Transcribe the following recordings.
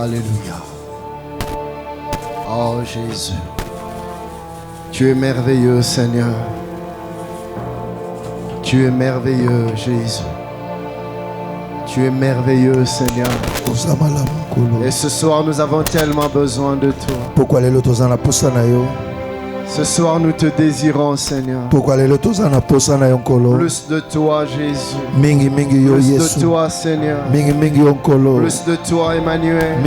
Alléluia. Oh Jésus, tu es merveilleux Seigneur. Tu es merveilleux Jésus. Tu es merveilleux Seigneur. Et ce soir nous avons tellement besoin de toi. Ce soir nous te désirons Seigneur. Plus de toi Jésus. Plus de toi Seigneur. Plus de toi Emmanuel.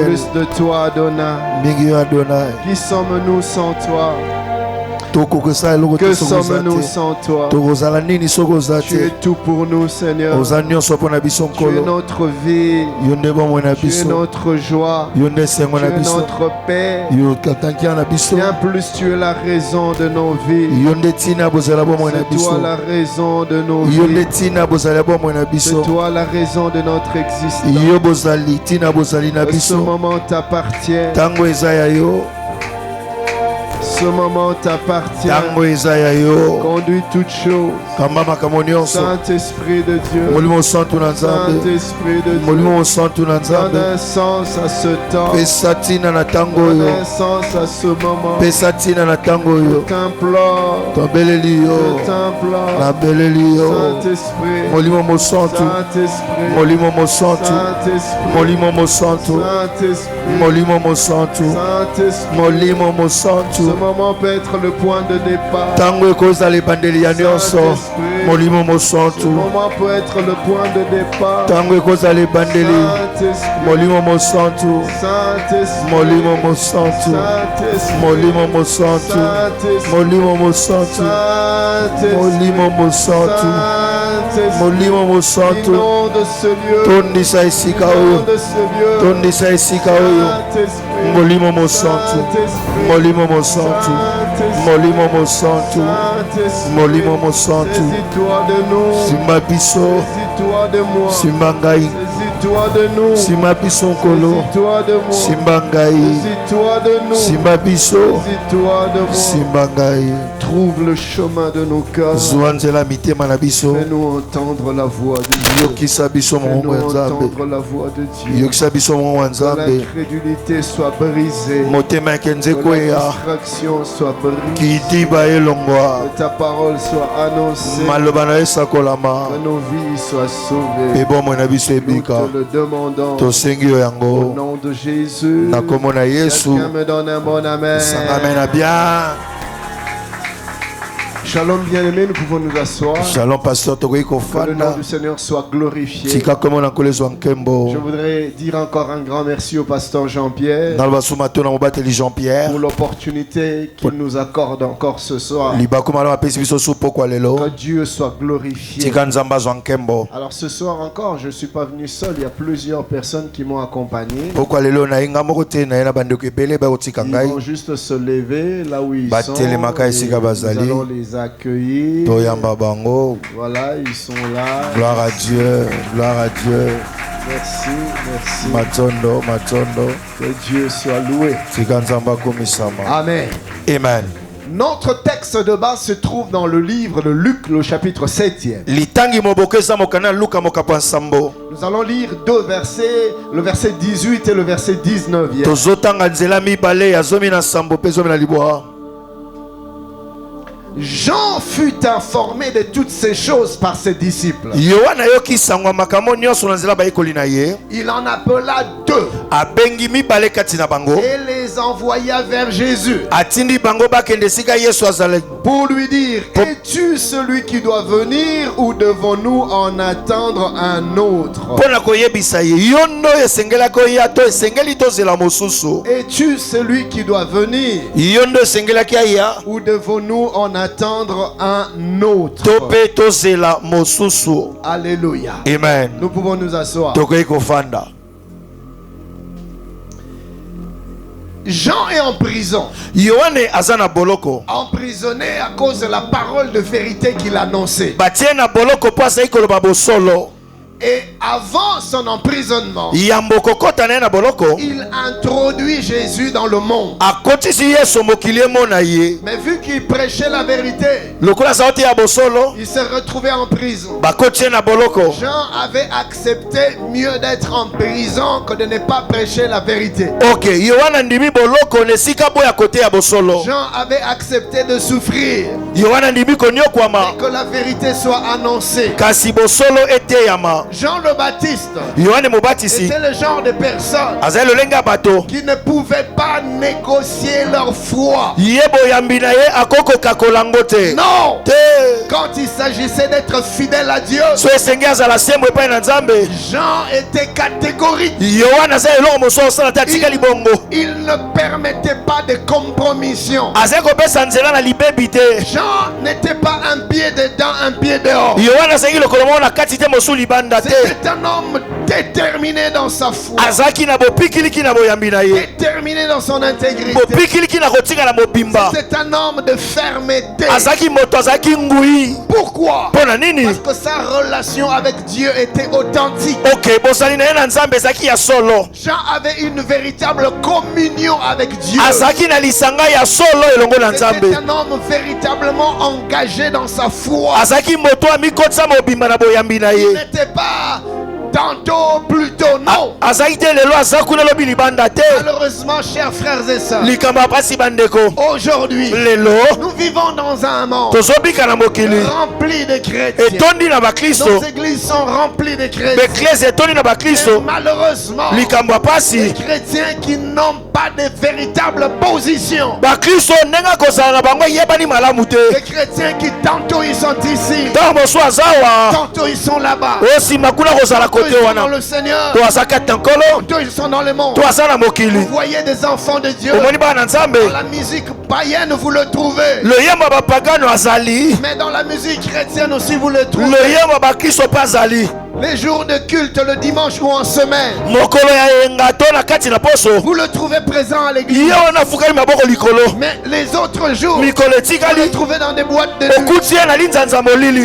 Plus de toi Adonai. Qui sommes-nous sans toi? Que sommes-nous sans toi? Tu es tout pour nous Seigneur. Tu es notre vie. Tu es notre joie. Tu es notre paix. Bien plus tu es la raison de nos vies. C'est toi la raison de nos vies. C'est toi la raison de notre existence. Ce moment t'appartient. Ce moment t'appartient. Conduis toutes choses. Saint-Esprit de Dieu. Saint-Esprit de Dieu. Donne un sens à ce temps. Donne un sens à ce moment. Je t'implore. Je t'implore. Saint-Esprit. Ce moment peut être le point de départ. Ce moment peut être le point de départ. Saisis-toi de moi. Saisis-toi de nous. Saisis-toi de moi. Saisis-toi de nous. Saisis-toi de moi. Trouve le chemin de nos cœurs. Fais-nous entendre la voix de Dieu. Fais-nous entendre la voix de Dieu. Que l'incrédulité soit brisée. Que la distraction soit brisée. Que ta parole soit annoncée. Que nos vies soient sauvées. Nous te le demandons. Au nom de Jésus. Quelqu'un me donne un bon amen. Shalom bien-aimés, nous pouvons nous asseoir. Shalom pasteur, que le nom du Seigneur soit glorifié. Je voudrais dire encore un grand merci au pasteur Jean-Pierre pour l'opportunité qu'il nous accorde encore ce soir. Que Dieu soit glorifié. Alors ce soir encore, je ne suis pas venu seul, il y a plusieurs personnes qui m'ont accompagné. Ils vont juste se lever là où ils sont. Nous allons les accueillir. Voilà, ils sont là. Gloire à Dieu, gloire à Dieu. Merci, merci. Matondo. Que Dieu soit loué. Amen. Amen. Notre texte de base se trouve dans le livre de Luc, le chapitre 7e. Nous allons lire deux versets, le verset 18 et le verset 19e. Jean fut informé de toutes ces choses par ses disciples. Il en appela deux et les envoya vers Jésus pour lui dire: es-tu celui qui doit venir ou devons-nous en attendre un autre? Es-tu celui qui doit venir ou devons-nous en attendre un autre? Alléluia. Amen. Nous pouvons nous asseoir. Jean est en prison. Emprisonné à cause de la parole de vérité qu'il annonçait. Et Et avant son emprisonnement, il introduit Jésus dans le monde. Mais vu qu'il prêchait la vérité, il s'est retrouvé en prison. Jean avait accepté mieux d'être en prison que de ne pas prêcher la vérité. Jean avait accepté de souffrir et que la vérité soit annoncée. Jean le Baptiste était le genre de personne qui ne pouvait pas négocier leur foi. Non! Quand il s'agissait d'être fidèle à Dieu, Jean était catégorique. Il ne permettait pas de compromission. Jean n'était pas un pied dedans, un pied dehors. C'était un homme déterminé dans sa foi, déterminé dans son intégrité. C'était un homme de fermeté. Pourquoi? Parce que sa relation avec Dieu était authentique. Jean avait une véritable communion avec Dieu. C'était un homme véritablement engagé dans sa foi. Il n'était pas tantôt, plutôt, non. Malheureusement, chers frères et sœurs, aujourd'hui, nous vivons dans un monde rempli de chrétiens. Nos églises sont remplies de chrétiens. Et malheureusement, les chrétiens qui n'ont pas de véritable position. Les chrétiens qui tantôt ils sont ici, tantôt ils sont là-bas. Ils sont dans le Seigneur, tantôt ils sont dans le monde. Vous voyez des enfants de Dieu. Dans la musique païenne vous le trouvez, mais dans la musique chrétienne aussi vous le trouvez. Les jours de culte, le dimanche ou en semaine, vous le trouvez présent à l'église. Mais les autres jours, vous le trouvez dans des boîtes de nuit.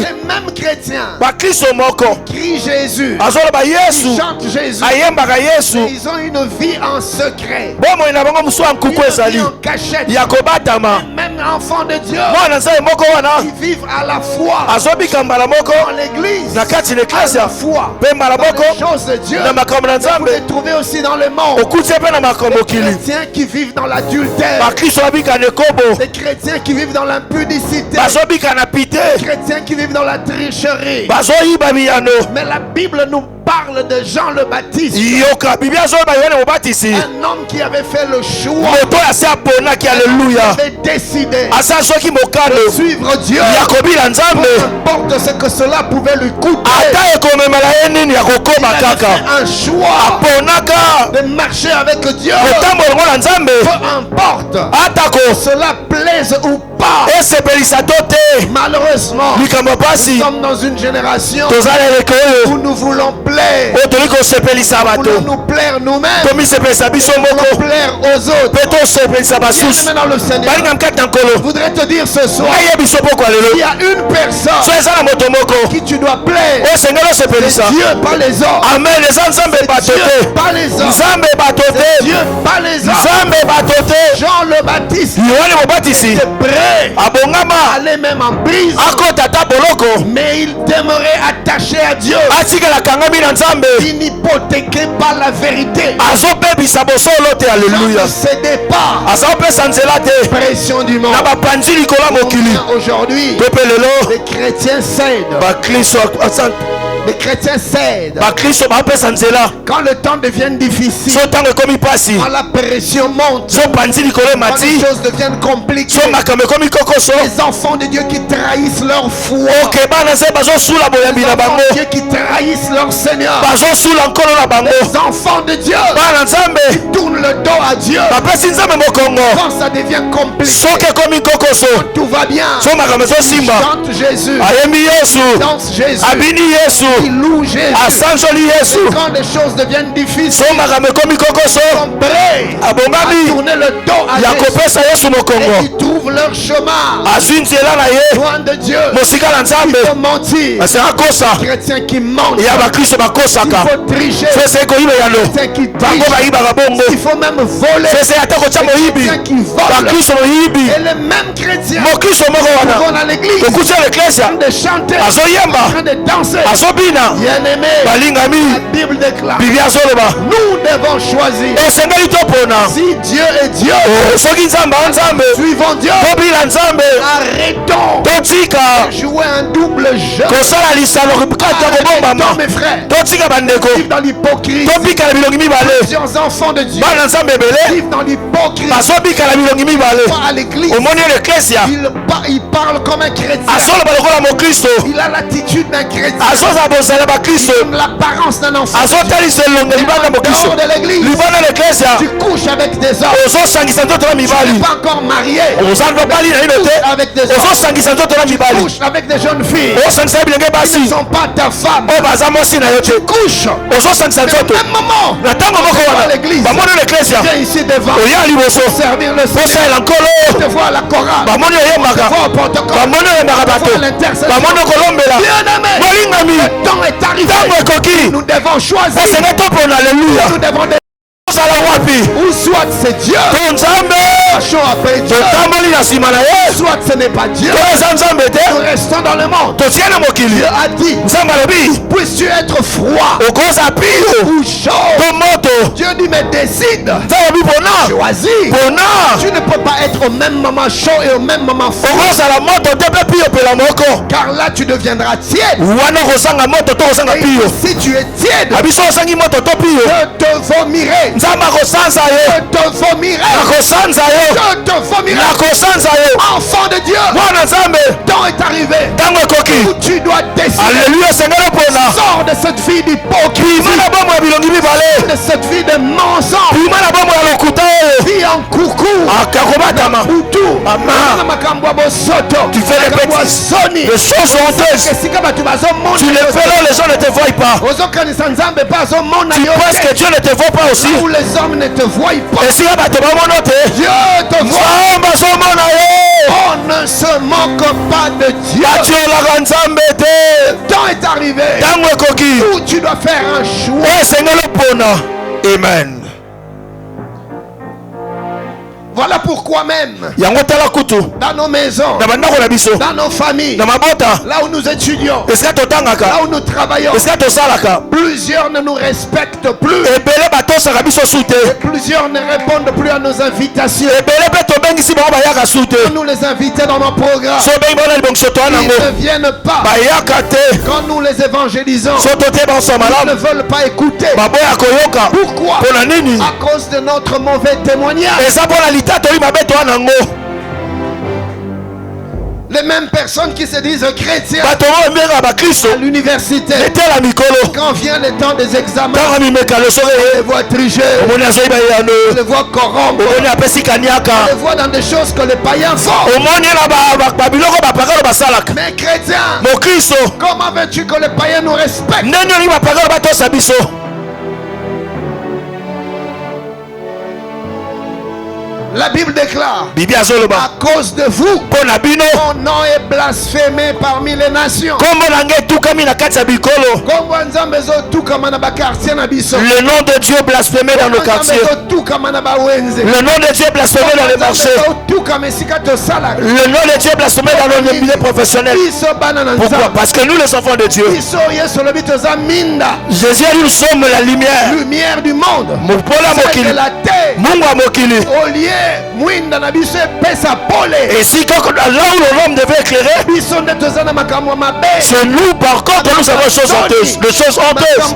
Les mêmes chrétiens crient Jésus, ils chantent Jésus, mais ils ont une vie en secret, une vie en cachette. Même enfants de Dieu, ils vivent à la fois dans l'église, à la foi dans les choses de Dieu. Vous les trouvez aussi dans le monde. Les chrétiens qui vivent dans l'adultère, les chrétiens qui vivent dans l'impudicité, les chrétiens qui vivent dans la tricherie. Mais la Bible nous parle de Jean le Baptiste, un homme qui avait fait le choix, qui avait décidé de suivre Dieu, peu importe ce que cela pouvait lui coûter. Il avait fait un choix de marcher avec Dieu, peu importe que cela plaise ou pas. Malheureusement, nous sommes dans une génération où nous voulons plaire. Nous voulons nous plaire nous-mêmes, nous voulons plaire aux autres. Bien-aimé dans le Seigneur, je voudrais te dire ce soir, il y a une personne qui tu dois plaire. C'est Dieu, pas les autres. C'est Dieu, pas les autres. C'est Dieu, pas les autres. Jean le Baptiste était prêt à aller même en prison, mais il demeurait attaché à Dieu. Il n'hypothéquait pas la vérité. Il ne cédait pas à la pression du monde. Aujourd'hui, les chrétiens cèdent. Les chrétiens cèdent. Quand le temps devient difficile, quand la pression monte, quand les choses deviennent compliquées, les enfants de Dieu qui trahissent leur foi, les enfants de Dieu qui trahissent leur Seigneur, les enfants de Dieu qui tournent le dos à Dieu, quand ça devient compliqué, quand tout va bien, chante Jésus, danse Jésus. qui loue Jésus. Et quand les choses deviennent difficiles, sont prêts à tourner le dos à Jésus et qui trouvent leur chemin loin de Dieu. Il faut mentir. Chrétiens qui mentent. Il faut tricher. Chrétiens qui trichent. Il faut même voler. Chrétiens qui volent. Et les mêmes chrétiens qui vont à l'église en train de chanter, en train de danser. Bien-aimés, la Bible déclare, nous devons choisir. Si Dieu est Dieu, suivons Dieu. Arrêtons de jouer un double jeu. Arrêtons mes frères, vivent dans l'hypocrisie. Plusieurs enfants de Dieu vivent dans l'hypocrisie. À l'église, il parle comme un chrétien. Il a l'attitude d'un chrétien. Il donne l'apparence d'un enfant. Dehors de l'église, tu couches avec des hommes. Tu n'es pas encore marié. Tu couches avec des hommes. Tu couches avec des jeunes filles. Ils ne sont pas ta femme. Tu couches. Au même moment, à l'église, viens ici devant pour servir le Seigneur. Tu te vois à la chorale. Tu te vois au protocole. Tu te vois à l'intercession. Bien-aimé, le temps est arrivé. Nous devons choisir. Nous devons ou soit c'est Dieu, marchons après Dieu, soit ce n'est pas Dieu, nous restons dans le monde. Dieu a dit, puisses-tu être froid ou chaud. Dieu dit, mais décide, choisis. Tu ne peux pas être au même moment chaud et au même moment froid, car là tu deviendras tiède. Et si tu es tiède, je te vomirai. Je te vomirai. Enfant de Dieu, temps est arrivé où tu dois décider. Sors de cette vie d'hypocrisie, de cette vie de mensonge, vie en coucou. Tu fais les bêtises, des choses honteuses. Tu les fais là, les gens ne te voient pas. Tu penses que Dieu ne te voit pas aussi. Où les hommes ne te voient pas, Dieu te voit. On ne se moque pas de Dieu. Le temps est arrivé où tu dois faire un choix. Amen. Voilà pourquoi même dans nos maisons, dans nos familles, là où nous étudions, là où nous travaillons, plusieurs ne nous respectent plus et plusieurs ne répondent plus à nos invitations. Quand nous les invitons dans nos programmes, ils ne viennent pas. Quand nous les évangélisons, ils ne veulent pas écouter. Pourquoi? À cause de notre mauvais témoignage. Les mêmes personnes qui se disent chrétiens à l'université, quand vient le temps des examens, on les voit tricher, on les voit corrompre, on les voit dans des choses que les païens font. Mais chrétiens, comment veux-tu que les païens nous respectent? La Bible déclare, à cause de vous, mon nom est blasphémé parmi les nations. Le nom de Dieu blasphémé dans nos quartiers. Le nom de Dieu blasphémé dans les marchés. Le nom de Dieu blasphémé dans nos milieux professionnels. Pourquoi? Parce que nous, les enfants de Dieu, Jésus a dit, nous sommes la lumière. Lumière du monde. C'est de la terre. Au lieu et si là où l'homme devait éclairer, c'est nous par contre nous avons des choses honteuses. Les choses honteuses,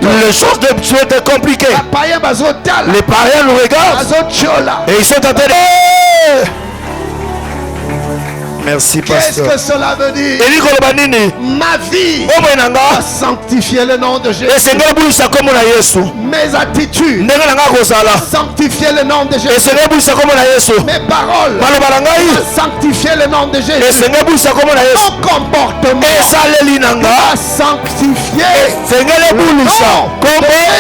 les choses de Dieu étaient compliquées. Les païens nous regardent et ils sont en train de... Merci, Qu'est-ce pasteur. que cela veut dire? Ma vie va sanctifier le nom de Jésus. Mes attitudes sanctifier le nom de Jésus. Mes paroles sanctifier le nom de Jésus. Mon comportement va sanctifier le nom de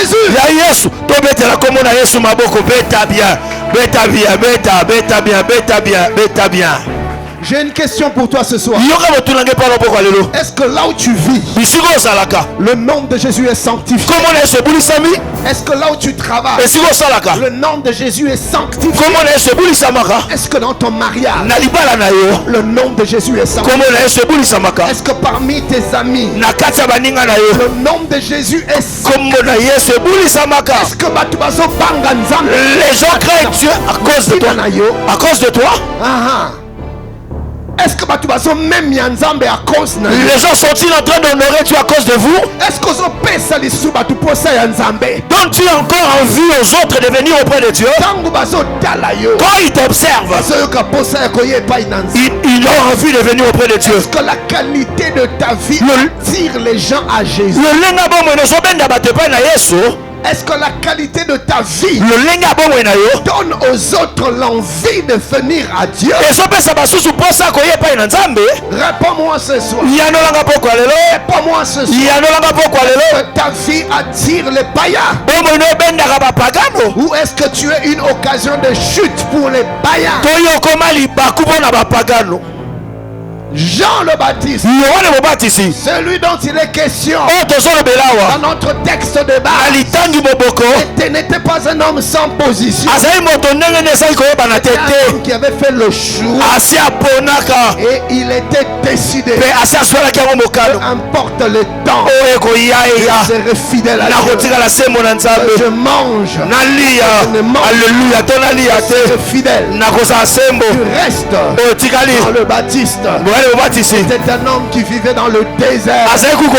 Jésus. J'ai une question pour toi ce soir. Est-ce que là où tu vis, le nom de Jésus est sanctifié? Est-ce que là où tu travailles, le nom de Jésus est sanctifié? Est-ce que dans ton mariage, le nom de Jésus est sanctifié? Est-ce que parmi tes amis, le nom de Jésus est sanctifié? Est-ce que les gens craignent Dieu à cause de toi? À cause de toi? Est-ce que même Yanzambe à cause de les gens sont-ils en train d'honorer Dieu à cause de vous? Est-ce que vous pèsez les sous pour Yanzambe? Donnes-tu encore envie aux autres de venir auprès de Dieu? Quand ils t'observent, ils ont envie de venir auprès de Dieu. Est-ce que la qualité de ta vie attire les gens à Jésus? Est-ce que la qualité de ta vie donne aux autres l'envie de venir à Dieu? Réponds-moi ce soir. Réponds-moi ce soir. Est-ce que ta vie attire les païens? Ou est-ce que tu es une occasion de chute pour les païens? Jean le Baptiste, celui dont il est question dans notre texte de base, n'était pas un homme sans position. Un homme qui avait fait le choix et il était décidé, peu importe le temps, il serait fidèle à Dieu. Je mange, je ne mange, je serai fidèle. Tu restes dans le Baptiste. C'était un homme qui vivait dans le désert. Jean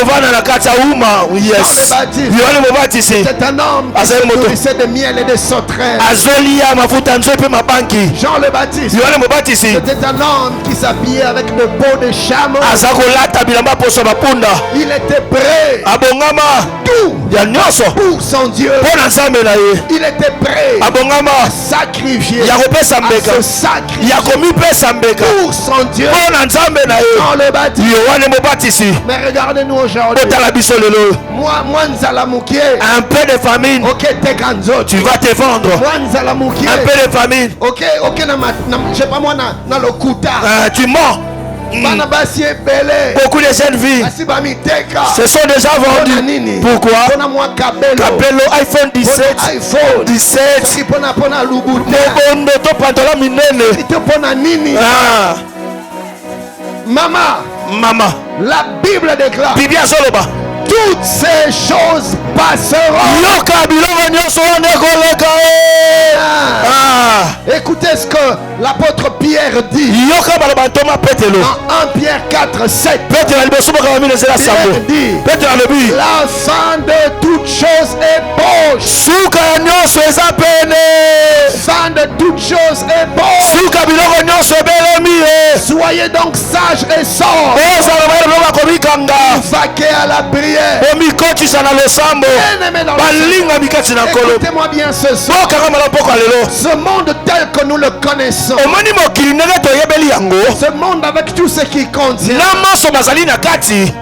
le Baptiste, c'était un homme qui se nourrissait de miel et de sauterelles. Jean le Baptiste, c'était un homme qui s'habillait avec de peaux de chameau. Il était prêt tout pour son Dieu. Il était prêt à sacrifier, à se sacrifier pour son Dieu. Dans le baptême. Mais regardez-nous aujourd'hui. Moi, un peu de famine. Tu vas te vendre. Un peu de famine. Je sais pas moi dans le kuta. Tu mens. Beaucoup de jeunes filles se sont déjà vendues. Pourquoi? Capello iPhone 17. Maman, la Bible déclare toutes ces choses passeront. Écoutez ce que l'apôtre Pierre dit dans 1 Pierre 4, 7. Pierre dit la fin de toutes choses est proche. Fin de toutes choses est proche. Soyez donc sages et sobres. Vaquez à la prière. Écoutez-moi bien ce soir. Ce monde tel que nous le connaissons, ce monde avec tout ce qui contient,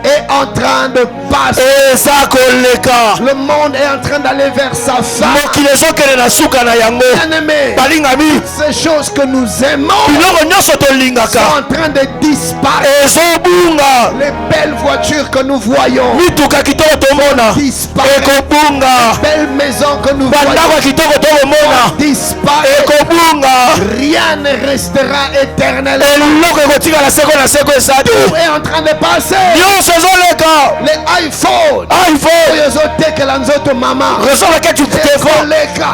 est en train de passer. Le monde est en train d'aller vers sa fin. Bien-aimés, ces choses que nous aimons sont en train de disparaître. Les belles voitures que nous voyons disparaissent. Les belles maisons que nous voyons disparaissent. Rien ne restera éternellement. Tout est en train de passer. Les iPhones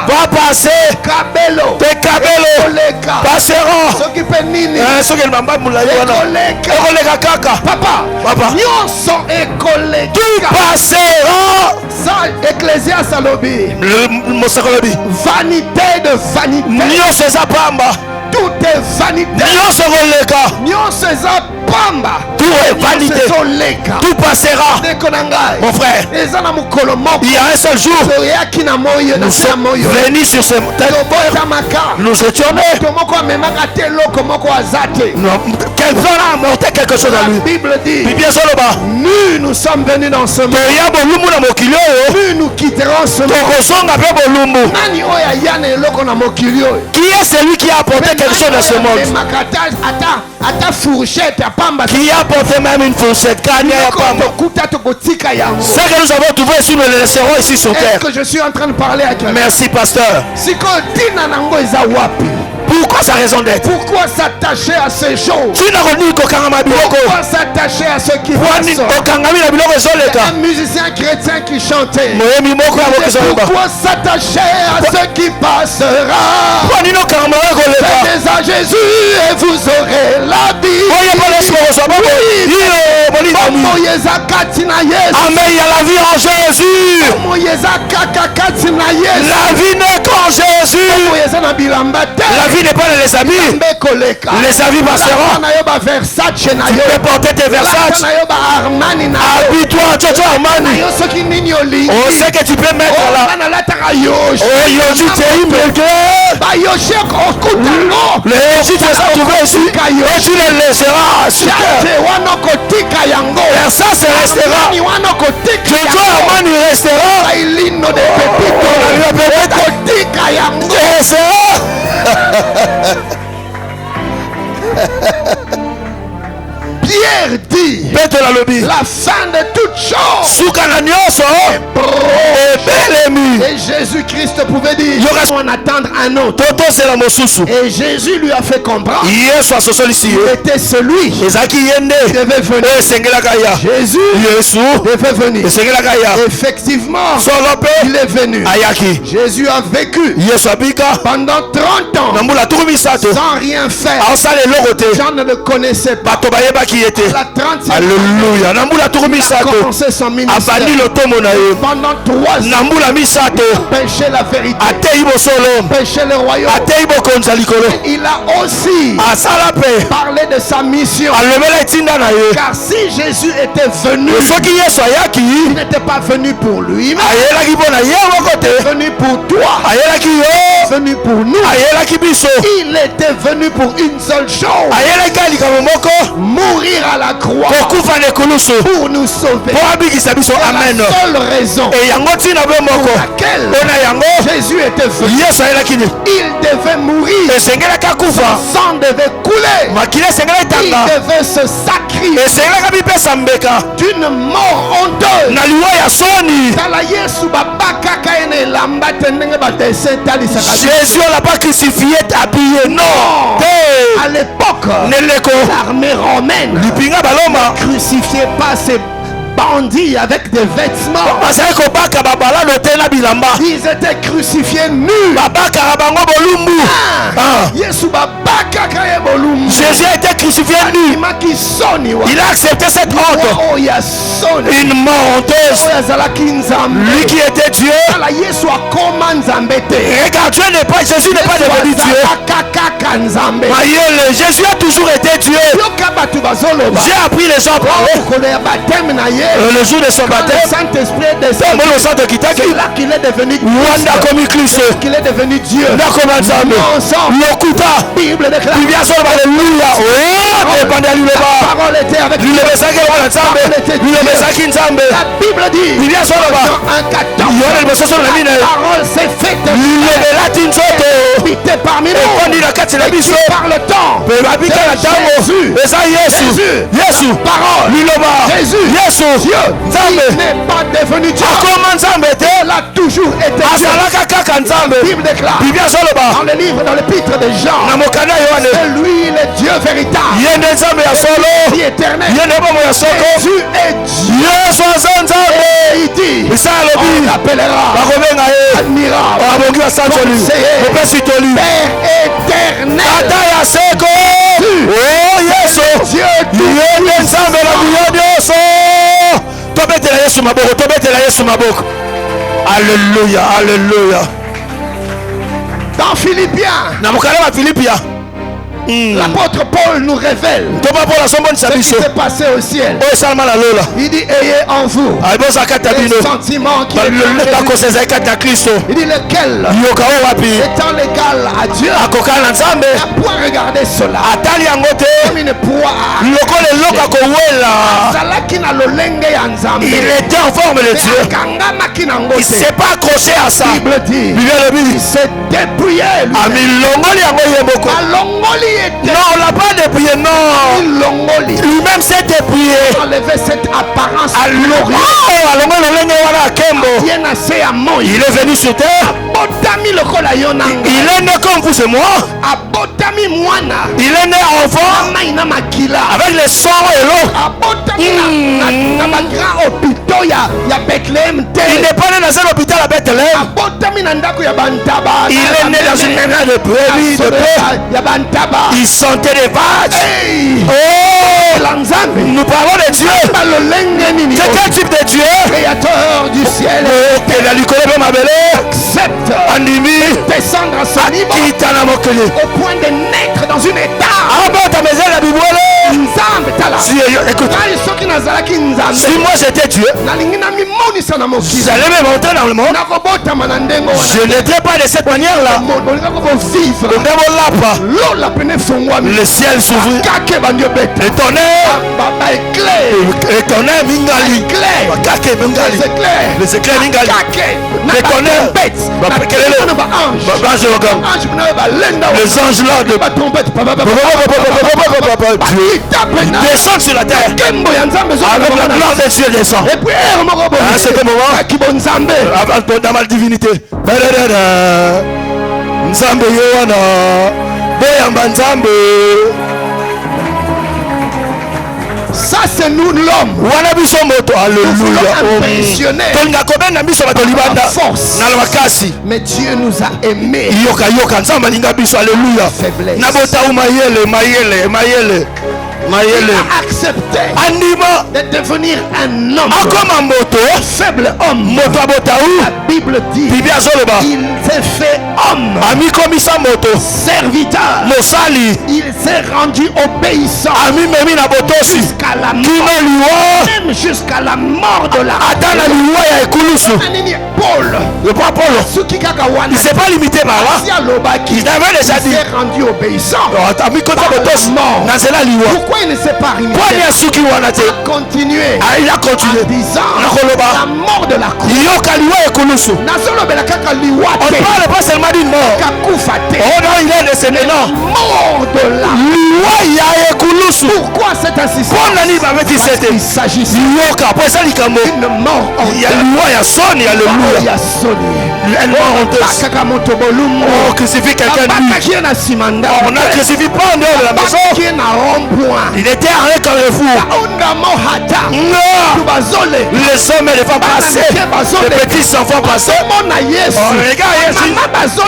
va passer. Cabello passeront. Papa, tout passera. Ça, Ecclésiaste alobi. Vanité de vanité. Tout est vanité. vanité. Nyonso eza pamba. Tout est vanité. Tout passera. Mon frère, il y a un seul jour, nous sommes venus sur ce terre. Nous étions nés. Quelqu'un a apporté quelque chose à lui. La Bible dit, nous sommes venus dans ce monde. Plus nous quitterons ce monde. Qui est celui qui a apporté quelque chose dans ce monde? Qui a apporté même une fourchette? Ce que nous avons trouvé ici, nous le laisserons ici sur terre. Est-ce que je suis en train de parler à quelqu'un? Merci, pasteur. Pourquoi sa raison d'être? Pourquoi s'attacher à ces choses? Pourquoi s'attacher à ce qui passe? Un musicien chrétien qui chantait. Pourquoi s'attacher à ce qui passera? Venez à Jésus et vous aurez la vie. Amen, il y a la vie en Jésus. La vie n'est qu'en Jésus. La vie n'est pas dans les habits. Les habits passeront. Tu peux porter tes Versace. Habille-toi, Jojo Armani. On sait que tu peux mettre là. Oh, Yoji, tu es immédiat. Les Yoji, tu les as trouvés ici. Et tu les laisseras sur terre. Versace restera. Jojo Armani restera. Pierre dit, la fin de toute chose et Jésus-Christ pouvait dire, on attendre un autre. Et Jésus lui a fait comprendre, il était celui qui devait venir. Jésus devait venir. Effectivement, il est venu. Jésus a vécu pendant 30 ans sans rien faire. Jean ne le connaissait pas. Alléluia. Il a commencé son ministère. Pendant 3 ans, il pêchait la vérité, pêchait le royaume. Il a aussi parlé de sa mission. Car si Jésus était venu, il n'était pas venu pour lui, mais venu pour toi, venu pour nous. Il était venu pour une seule chose, mourir à la croix pour nous sauver. C'est la seule raison pour laquelle Jésus était venu. Il devait mourir, son sang devait couler, il devait se sacrifier d'une mort honteuse. Jésus n'a pas crucifié habillé, non. À l'époque, l'armée romaine ne crucifiait pas ses bandits avec des vêtements. Ils étaient crucifiés nus. Jésus a été crucifié nu. Il a accepté cette honte. Une mort honteuse. Lui qui était Dieu. Regarde, Dieu n'est pas, Jésus n'est pas devenu Dieu. Jésus a toujours été Dieu. J'ai appris les gens par le jour de son baptême, le sang de Kitake, c'est là qu'il est devenu Christ. Qu'il est devenu Dieu. Bible déclare. Alléluia. La parole était avec lui. La Bible dit la parole s'est faite habité parmi nous. Et par le temps, Jésus, la parole, Jésus, Dieu, il n'est pas devenu Dieu. Il a toujours été Dieu. La Bible déclare dans le livre, dans l'épître de Jean, c'est lui le Dieu véritable, Dieu éternel. Jésus est Dieu. Et il dit, on l'appellera admirable, conseiller, Père éternel. Dieu Alléluia, alléluia. Dans Philippiens, l'apôtre Paul nous révèle ce qui s'est passé au ciel. Il dit ayez en vous les sentiments qui il dit lequel étant l'égal à Dieu n'a point regardé cela comme une poire. Il était en forme de Dieu. Il ne s'est pas accroché à ça. Il s'est dépouillé. Non, on l'a pas dépouillé, non. Lui-même s'est dépouillé. Enlever cette apparence. Il est venu sur terre. Il est né comme vous et moi. Il est né enfant avec le sang et l'eau. Il n'est pas né dans un hôpital à Bethléem. Il est né dans une maison de brebis, de paix. Il sentait des vaches. Oh, nous parlons de Dieu. C'est quel type de Dieu? Créateur du ciel. Il a lui connaît ma belle. Accepte descendre à ce niveau au point de naître dans une état. Écoute, si moi j'étais Dieu, j'allais me monter dans le monde. Je n'étais pas de cette manière-là. Le ciel s'ouvrit. Le tonnerre. Le tonnerre mingali. Les éclairs mingali. Le tonnerre. Les anges là de descendent sur la terre. Avec la gloire de Dieu descend. À ce moment, dans ma divinité. Nzambe Yohana, Boyamba Nzambe. Ça c'est nous l'homme. Alléluia. Force. Mais Dieu nous a aimés. Il a accepté de devenir un homme, un faible homme. La Bible dit il s'est fait homme, serviteur. Il s'est rendu obéissant jusqu'à la mort, même jusqu'à la mort de la Paul. Il ne s'est pas limité par là. Il avait déjà dit. Il s'est rendu obéissant. Pourquoi il ne s'est pas limité? Il a continué. Il a continué. En disant la mort de la croix. On ne parle pas seulement d'une mort. Oh non, il est décédé, non. Mort de la croix. Pourquoi cette insistance? Il s'agit d'une mort honteuse. Il y a on crucifie quelqu'un de on a crucifié pas en dehors de la maison. Il était arrêté comme le fou. Les hommes et les femmes passaient. Les petits enfants passaient. On regarde Jésus.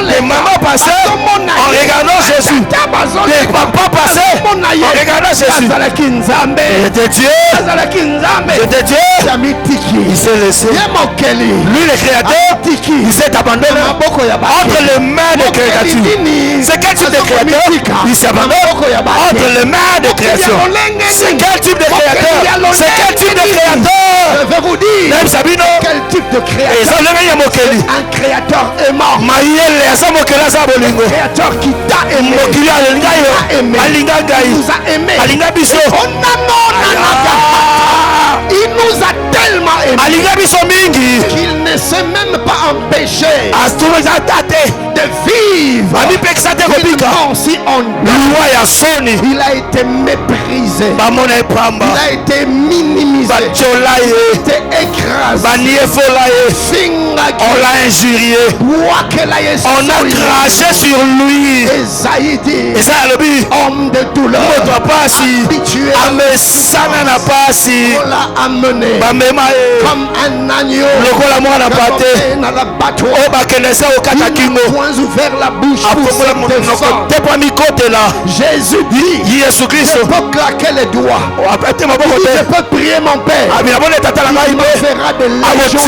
Les mamans passaient. En regardant Jésus. Les papas passaient. En regardant Jésus. C'était Dieu. C'était Dieu. Il s'est laissé. Lui le créateur. Il s'est abandonné entre les mains des créatures. C'est quel type de créateur? Il s'abandonne entre les mains des créatures. C'est quel type de créateur? C'est quel type de créateur? Je vais vous dire quel type de créateur. Un créateur aimant. Un créateur qui t'a aimé. Il nous a aimé. Il nous a tellement aimé qu'il ne s'est même pas empêché de vivre. Si il a été méprisé. Il a été minimisé. Il a été écrasé. On l'a injurié. On a craché sur lui. Homme de douleur. Habitué à me sana na pasi. À me emmené comme un agneau. Point ouvert la bouche pour se défendre. Jésus dit, je peux claquer les doigts. Je peux prier mon Père. Il me fera de l'argent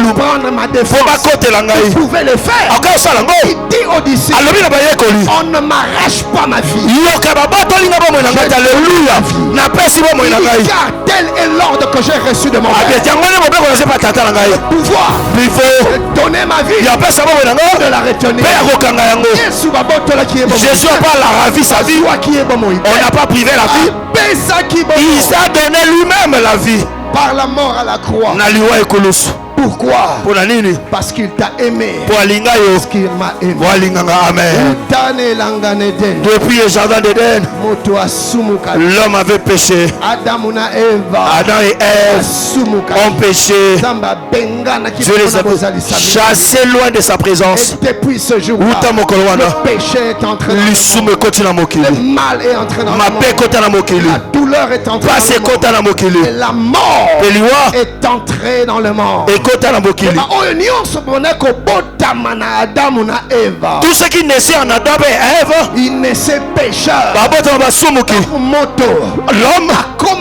pour prendre ma défense. Vous pouvez le faire. Il dit aux disciples, on ne m'arrache pas ma vie. Car tel est l'ordre que j'ai reçu de mon Père. Pouvoir de donner ma vie, de la retenir. Jésus n'a pas ravi sa vie. On n'a pas privé la vie. Il a donné lui-même la vie par la mort à la croix. Pourquoi? Parce qu'il t'a aimé. Parce qu'il m'a aimé. Amen. Depuis le jardin d'Éden, l'homme avait péché. Adam et Ève ont péché. Dieu les a chassés loin de sa présence. Et depuis ce jour-là, le péché est entré dans le monde. Le mal est entré dans le monde. La douleur est entrée dans le monde. Et la mort est entrée dans le monde. Tout ce qui naissait en Adam et Ève, il naissait pécheur. L'homme ne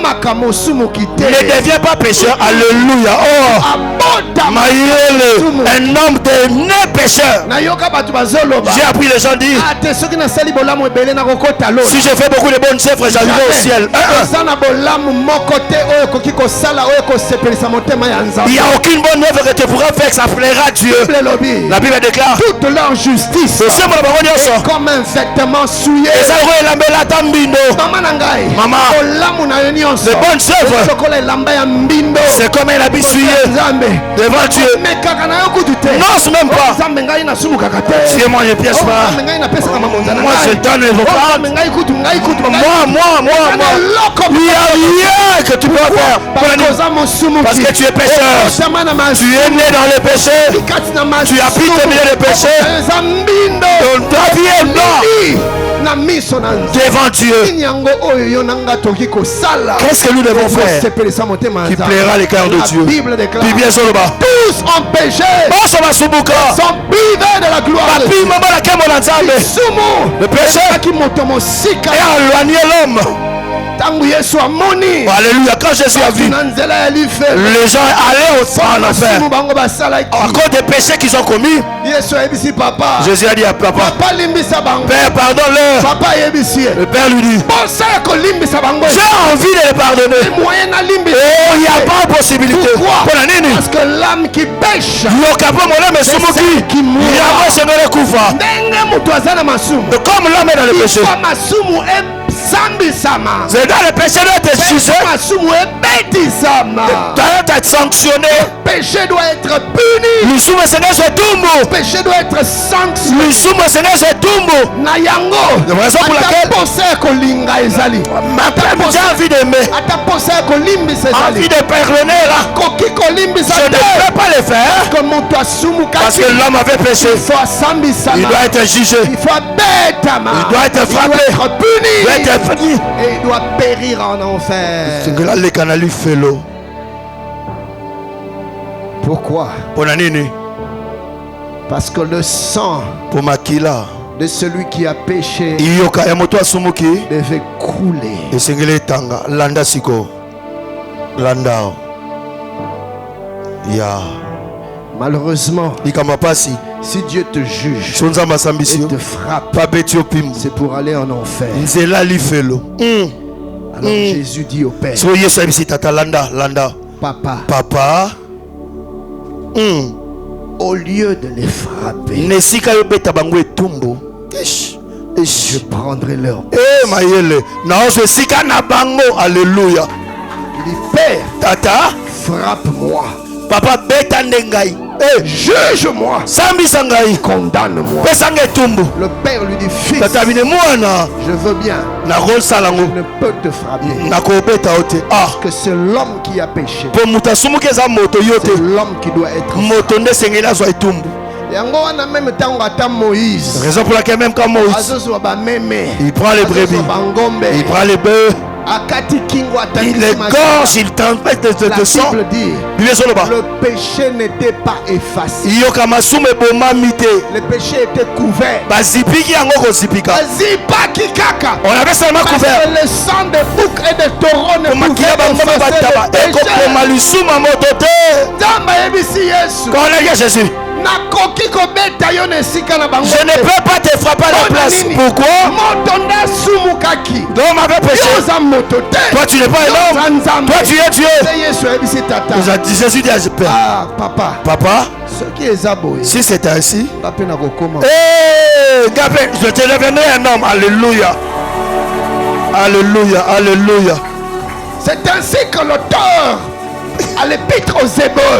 devient pas pécheur. Alléluia. Un homme de né pécheur. J'ai appris les gens dire, si je fais beaucoup de bonnes œuvres, j'arriverai au ciel. Il n'y a aucune bonne œuvre que tu pourras faire que ça plaira à Dieu. La Bible déclare toute leur justice est comme un vêtement souillé. Maman, les bonnes œuvres, c'est comme un habit souillé devant Dieu. Non, c'est même pas. Si moi je pièce pas, moi je donne les repas. Moi, il n'y a rien que tu peux faire parce que tu es pécheur. Tu es né dans le péché. Tu habites au milieu du péché. Ta vie est là devant Dieu. Qu'est-ce que nous devons faire qui plaira les cœurs de Dieu? Tous ont péché, sont privés de la gloire de Dieu. Le péché a éloigné l'homme. Alléluia. Quand Jésus a vu, les gens allaient en enfer à cause des péchés qu'ils ont commis. Jésus a dit à papa, Père, pardonne-leur. Le Père lui dit, j'ai envie de les pardonner. Oh, il n'y a pas de possibilité. Parce que l'âme qui pêche, comme l'homme est dans le péché, c'est dans le péché d'être jugé, doit être sanctionné. Le péché doit être puni. Le péché doit être sanctionné. C'est la raison pour laquelle j'ai envie d'aimer, envie de pardonner là. Je ne peux pas le faire parce que l'homme avait péché. Il doit être jugé. Il doit être frappé. Il doit être puni. Il doit être fini. Et il doit périr en enfer. C'est que là les canaux fait l'eau. Pourquoi? Parce que le sang de celui qui a péché devait couler. Malheureusement, si Dieu te juge et te frappe, c'est pour aller en enfer. Alors Jésus dit au Père, Papa, au lieu de les frapper, je prendrai leur Alléluia. Il dit, Père, Tata, frappe-moi. Papa, beta ndengai. Juge-moi. Condamne-moi. Le Père lui dit, fils, je veux bien. Je ne peux te frapper. Parce que c'est l'homme qui a péché. C'est l'homme qui doit être frappé. Moïse, raison pour laquelle même quand Moïse, il prend les brebis, il prend les bœufs, Il égorge, il t'empêche de sang. Le péché n'était pas effacé. Le péché était couvert. On avait seulement couvert. Le sang de bouc et de taureau ne pouvait effacer Jésus. Je ne peux pas te frapper à la place. Pourquoi? Donc m'avait péché. Toi tu n'es pas un homme. Toi tu es Dieu. Jésus dit à Père. Papa, si c'est ainsi, je te deviendrai un homme. Alléluia. Alléluia. Alléluia. C'est ainsi que l'auteur à l'épître aux Hébreux,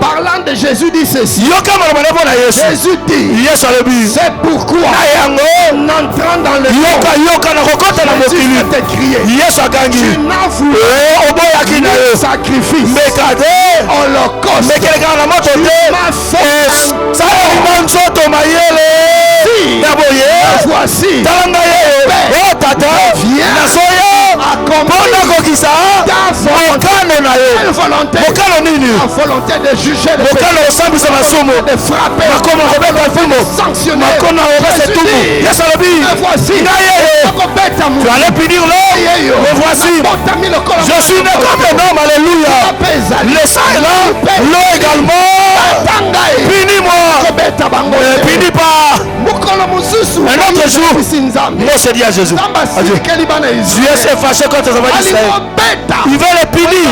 parlant de Jésus, dit ceci. Jésus dit, c'est pourquoi en entrant dans le monde, Jésus s'est crié, tu n'as voulu le sacrifice, holocauste, tu m'as fait voici, la volonté de juger le péché, de frapper, de sanctionner. Voici, tu allais punir l'homme. Me voici. Je suis né comme un homme. Alléluia. Le sang est là. L'eau également. Punis-moi. Ne punis pas. Un autre jour, moi je dis à Jésus, Dieu s'est fâché contre les enfants d'Israël. Il veut les punir.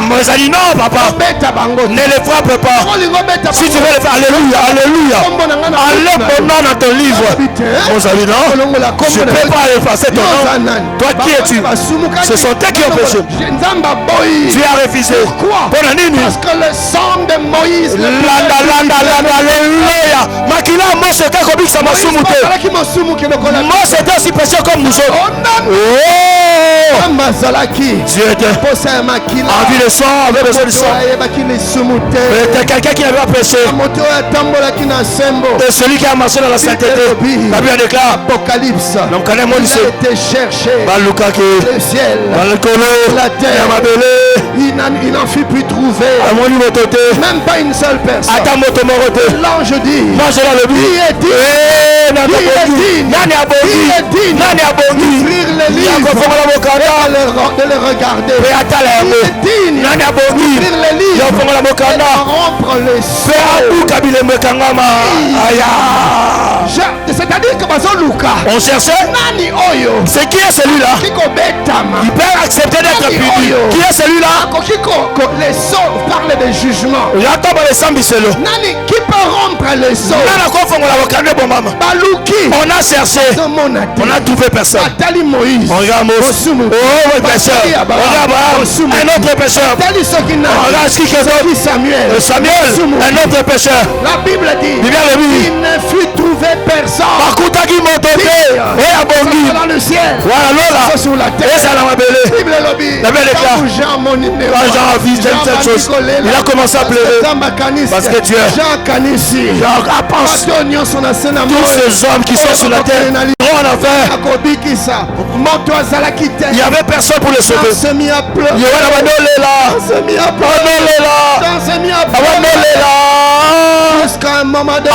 Mais il dit non, papa, ne les frappe pas. Si tu veux les faire, alléluia, alléluia. Enlève mon nom dans ton livre. Mon ami, non, je ne peux pas effacer ton nom. Toi qui es-tu? Ce sont eux qui ont péché. Tu as refusé. Parce que le sang de Moïse, alléluia. Makila Mose kakobisa masumu te. Mose était aussi péché comme nous autres. Dieu était envie de sang, avait besoin de sang. C'était quelqu'un qui n'avait pas péché. Et celui qui a marché dans la sainteté. La Bible déclare Apocalypse. Donc quand il a été cherché, le ciel, la terre, il n'en fut plus trouvé. Même pas une seule personne. L'ange dit, qui est digne d'ouvrir les livres de les regarder, qui est digne d'ouvrir les livres et de rompre les sceaux. C'est-à-dire que on cherchait c'est qui est celui-là qui peut accepter d'être puni. Qui est celui-là? Les sceaux parlent de jugement. Qui peut rompre les sceaux? On a cherché, on a trouvé personne. On regarde Moïse, oh pécheur. On regarde un autre pécheur. On regarde Samuel, un autre pécheur. La Bible dit, il ne fut trouvé personne dans le ciel, sur la terre. La Bible il a commencé à pleurer parce que Dieu tous ces hommes qui sont sur la terre en enfer. Il n'y avait personne pour le sauver.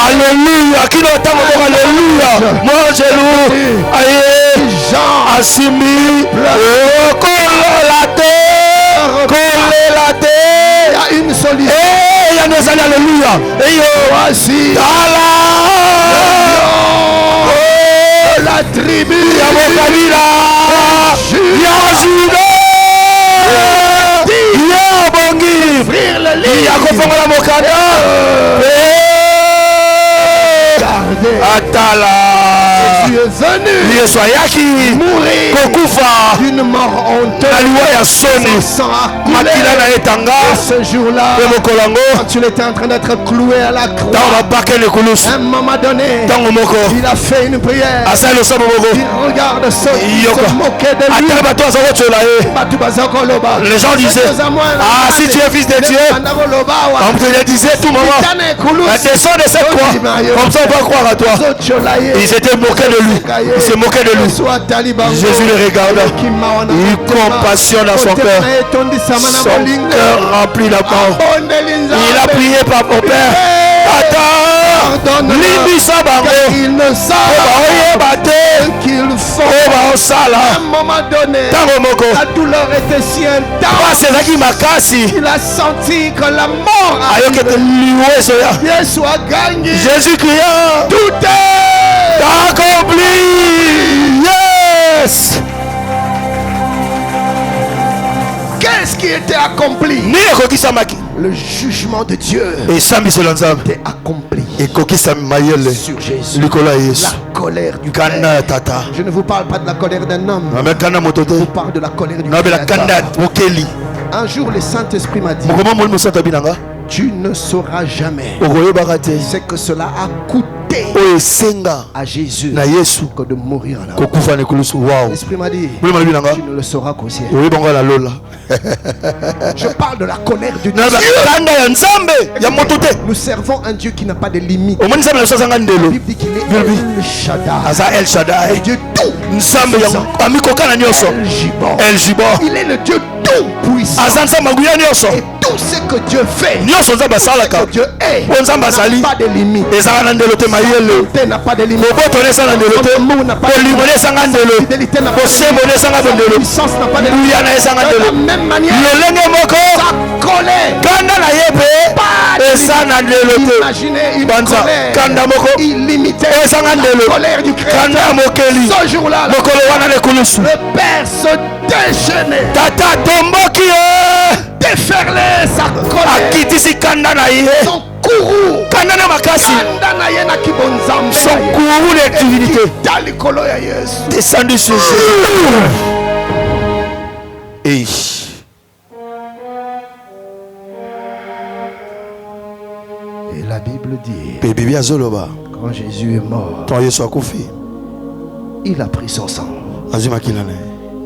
Alléluia. Qui n'entend pas alléluia. Moi je loue. Aïe. Jean Assimi. Coller la terre. Il y a une solution. Il y a des années, alléluia. Et voici la tribu. Il y a mon Kabila. Il y a Juda. Il y a Bongi. Il y a Kofongola Mokada. Atala. Tu es venu mourir d'une mort honteuse. Ce jour-là, quand tu étais en train d'être cloué à la croix, à un moment donné, il a fait une prière. Il regarde ceux qui se moquaient de lui. Les gens disaient, ah, si tu es fils de Dieu, on te le disait tout moment. Descends de cette croix, comme ça on va croire à toi. Ils étaient moqués de lui. Il se moquait de lui. Jésus le regarda. Il eut compassion dans son cœur. Son cœur rempli d'amour. Il a prié par mon Père. Attends, Libisa Bango. Ils ne savent pas qu'il faut. À un moment donné, la douleur était si intense. Il a senti que la mort a Jésus a gagné. Jésus cria, tout est accompli. Yes. Qu'est-ce qui était accompli? Le jugement de Dieu était accompli sur Jésus. La colère du Père. Je ne vous parle pas de la colère d'un homme. Je vous parle de la colère du Père. Un jour, le Saint-Esprit m'a dit, tu ne sauras jamais ce que cela a coûté à Jésus que de mourir là. L'Esprit m'a dit, tu ne le sauras qu'au ciel. Je parle de la colère du Dieu. Nous servons un Dieu qui n'a pas de limite. La Bible dit qu'il est El Shaddai. Le Dieu tout. Il est le Dieu tout puissant. Et tout ce que Dieu fait, tout ce que Dieu est, n'a pas de limite. La n'a pas de limite. L'amour n'a pas de limite. La fidélité n'a pas de limite. La puissance n'a pas de limite. De la même manière, sa colère, pas de limite. Imaginez une colère illimitée. La colère du Créateur. Ce jour-là, le Père se déchaînait, déferlait sa colère, son courroux, son courroux de divinité descendu sur Jésus. Et la Bible dit, quand Jésus est mort, il a pris son sang.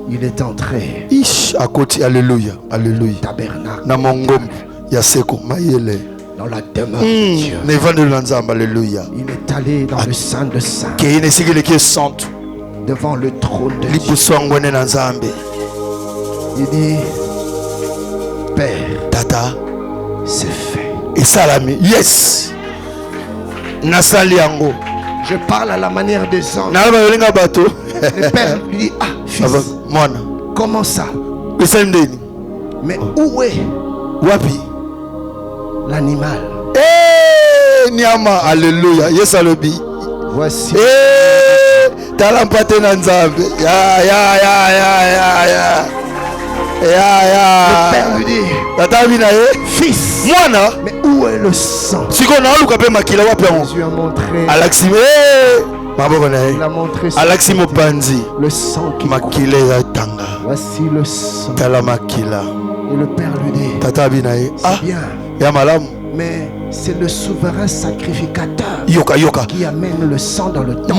Il est entré à côté, alléluia, alléluia. Tabernacle. Dans la demeure de Dieu. Alléluia. Il est allé dans le Saint de Saints. Devant le trône de Dieu. Il dit, Père, Tata, c'est fait. Et salami, yes. Nasaliango. Je parle à la manière des hommes. Le Père lui dit, ah, fils, comment ça? Mais où est l'animal? Eh, Niama, alléluia, yes, alobi. Voici. Eh, talampate nanzambe. Ya. Le Père lui dit, fils, mais où est le sang? Jésus a montré. Il a montré le sang qui voici le sang. Et le Père lui dit, c'est bien, mais c'est le souverain sacrificateur qui amène le sang dans le temple.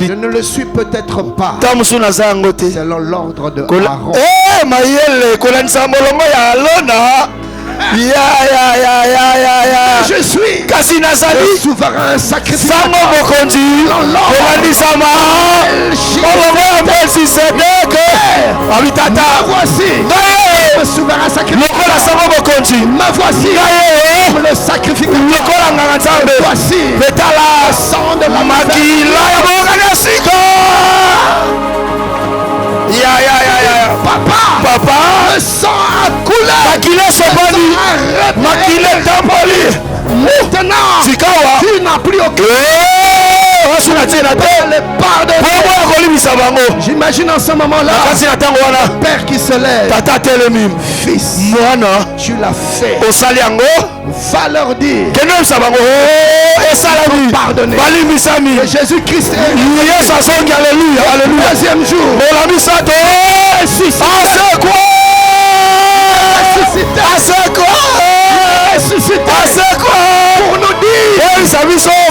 Je ne le suis peut-être pas selon l'ordre de Aaron. Je suis le souverain sacrificateur. Voici le souverain sacrificateur. Ma voici le sacrificateur. Voici le sang de la Papa, le sang a coulé. Maintenant, tu n'as plus aucun. J'imagine en ce moment-là le Père qui se lève. Fils, tu l'as fait. Va leur dire pardonner. Et Jésus-Christ est le deuxième jour. Ressuscité pour nous dire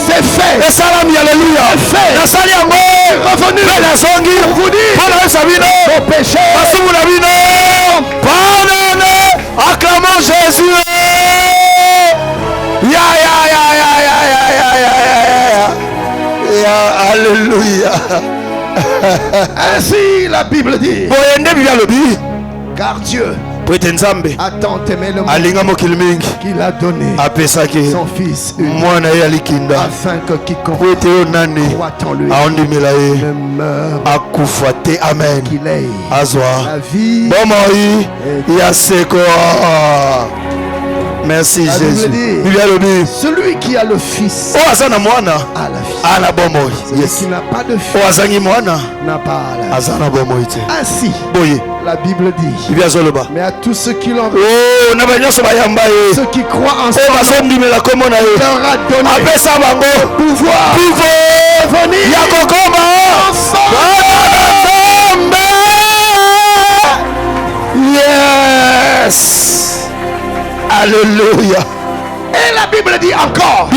c'est fait. Revenu pour vous dire vos péchés. Acclamons Jésus. Alléluia. Ainsi la Bible dit. Car Dieu a tant aimé le monde qu'il a donné son Fils unique, afin que quiconque croit en lui ne meure, qu'il ait la vie. Merci La Jésus. Bible dit, celui qui a le Fils a la vie. Celui qui n'a pas de Fils n'a pas la vie. Ainsi, la Bible dit, mais à tous ceux qui l'ont, ceux qui croient en son nom, il leur a donné le pouvoir de venir Yes. Alléluia. Et la Bible dit encore,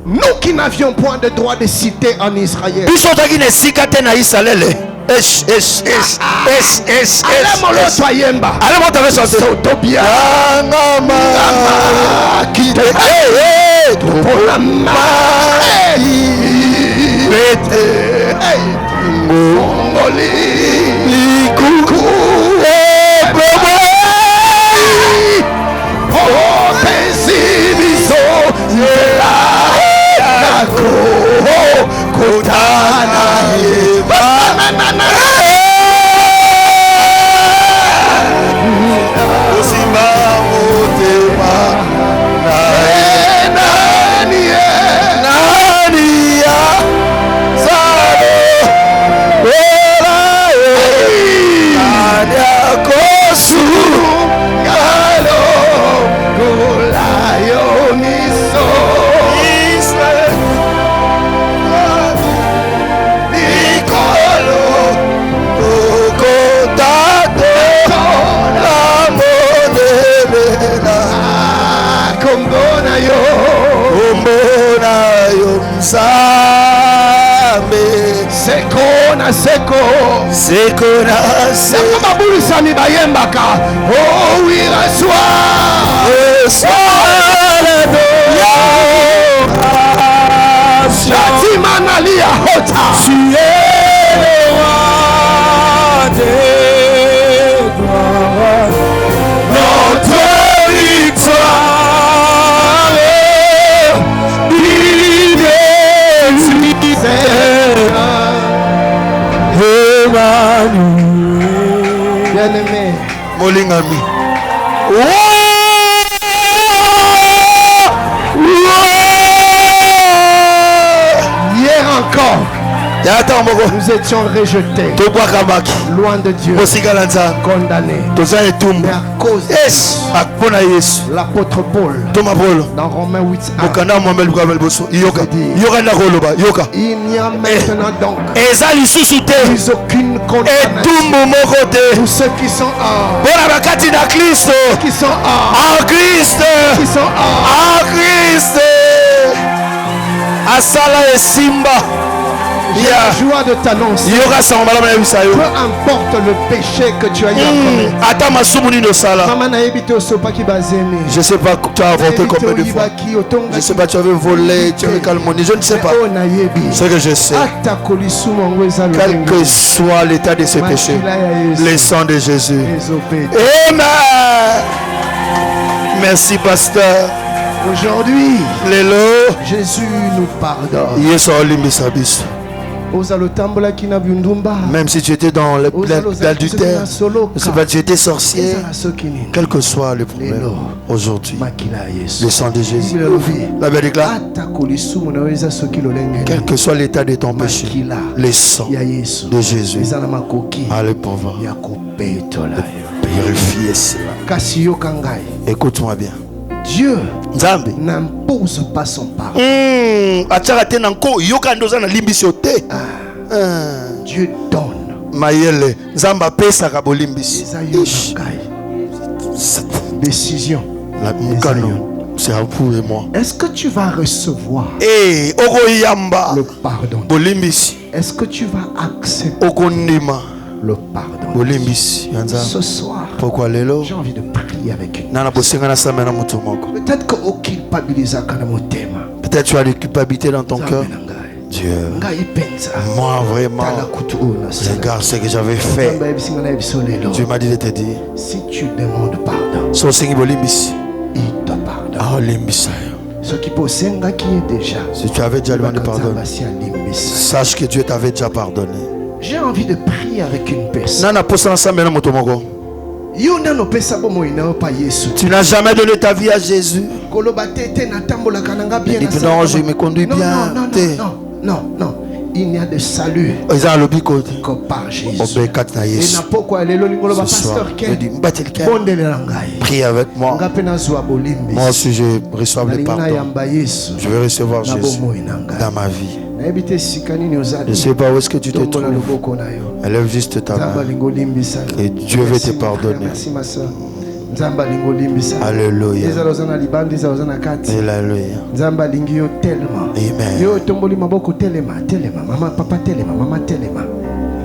nous qui n'avions point de droit de cité en Israël, oh oui, reçois tu es le roi des gloires, notre victoire, bien-aimé, Molingami. Hier encore, nous étions rejetés, loin de Dieu, condamnés. Mais à cause de l'apôtre Paul, dans Romains 8, il n'y a maintenant donc plus aucune condamnation pour ceux qui sont en Christ. Asala et Simba. J'ai la joie de t'annoncer, peu importe le péché que tu as commis. Je ne sais pas, tu as avorté combien de fois. Je ne sais pas, tu avais volé, tu avais calmoné, je ne sais pas. Ce que je sais, quel que soit l'état de ces péchés, le sang de Jésus. Amen. Merci, pasteur. Aujourd'hui, Lelo, Jésus nous pardonne. Même si tu étais dans le plein d'adultère, si tu étais sorcier, quel que soit le problème, aujourd'hui, le sang de Jésus. La Bible déclare, quel que soit l'état de ton péché, le sang de Jésus allez pouvoir purifier cela. Écoute-moi bien. Dieu n'impose pas son pardon. Dieu donne. Décision. C'est à vous et moi. Est-ce que tu vas recevoir le pardon? Est-ce que tu vas accepter le pardon? Ce soir, j'ai envie de prier avec une. Peut-être tu as des culpabilités dans ton cœur. Dieu, moi vraiment, regarde ce que j'avais fait. Dieu m'a dit de te dire, si tu demandes pardon, il te pardonne. Si tu avais déjà demandé pardon, sache que Dieu t'avait déjà pardonné. J'ai envie de prier avec une personne. Tu n'as jamais donné ta vie à Jésus. Non, je me conduis bien. Non. Il n'y a de salut que par Jésus. Ce soir, je dis, prie avec moi. Moi aussi, je reçois le pardon. Je vais recevoir Jésus dans ma vie. Je ne sais pas où est-ce que tu te trouves. Élève juste ta main. Et Dieu veut te pardonner. Alléluia.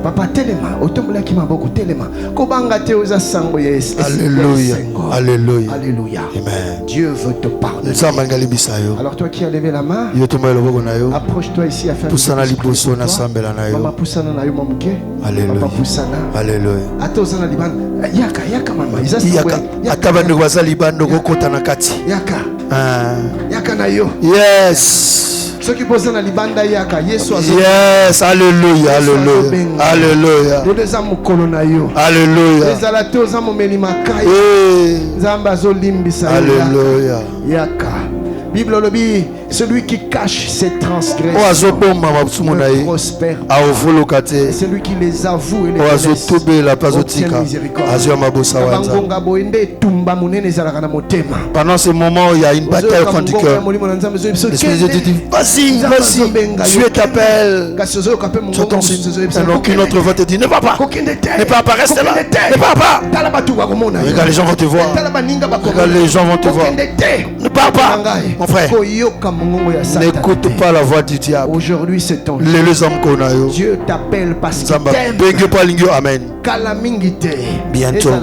Papa telema otombolaki maboko telema kobanga te oza sango ya Alléluia. Alléluia. Alléluia. Amen. Dieu veut te pardonner. Alors toi qui as levé la main, approche-toi ici afin de Mama poussana na yo mamuke. Alléluia. Papa poussana. Alléluia. Atozana liban yaka mama isa atabando kwa libando kokota na kati. Yaka na yo. Yes. Yes, alléluia, alléluia, alléluia, alléluia, alléluia. Bible lobby, celui qui cache ses transgressions ne prospère pas. Celui qui les avoue et les laisse obtient miséricorde. Pendant ce moment, il y a une bataille au fond du cœur. L'Esprit de Dieu dit, vas-y, Dieu t'appelle. Tu entends aucune autre voix te dit, ne va pas, reste là, ne va pas. Regarde, les gens vont te voir. Regarde, les gens vont te voir. Ne pars pas. Mon frère, n'écoute pas la voix du diable. Aujourd'hui c'est ton jour. Dieu t'appelle parce qu'il t'aime. Amen. Bientôt, un